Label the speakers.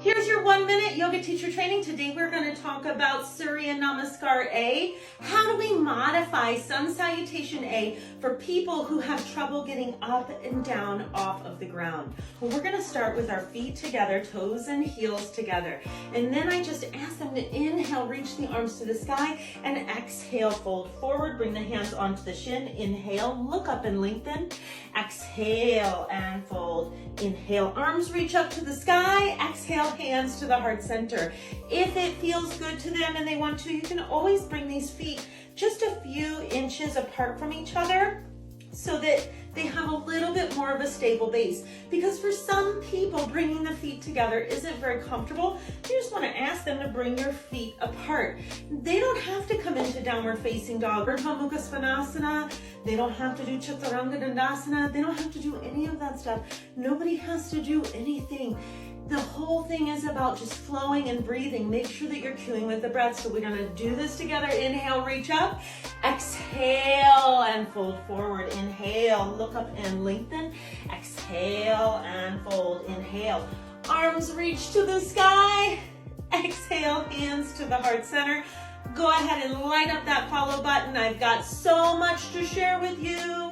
Speaker 1: Here's your 1-minute yoga teacher training. Today we're going to talk about Surya Namaskar A. How do we modify Sun Salutation A for people who have trouble getting up and down off of the ground? Well, we're going to start with our feet together, toes and heels together. And then I just ask them to inhale, reach the arms to the sky, and exhale, fold forward, bring the hands onto the shin. Inhale, look up and lengthen. Exhale and fold. Inhale, arms reach up to the sky. Exhale, hands to the heart center. If it feels good to them and they want to, you can always bring these feet just a few inches apart from each other so that they have a little bit more of a stable base. Because for some people, bringing the feet together isn't very comfortable. You just want to ask them to bring your feet apart. They don't have to come into downward facing dog or Urdhva Mukha Svanasana. They don't have to do Chaturanga Dandasana. They don't have to do any of that stuff. Nobody has to do anything. The whole thing is about just flowing and breathing. Make sure that you're cueing with the breath. So we're going to do this together. Inhale, reach up. Exhale and fold forward. Inhale, look up and lengthen. Exhale and fold. Inhale, arms reach to the sky. Exhale, hands to the heart center. Go ahead and light up that follow button. I've got so much to share with you.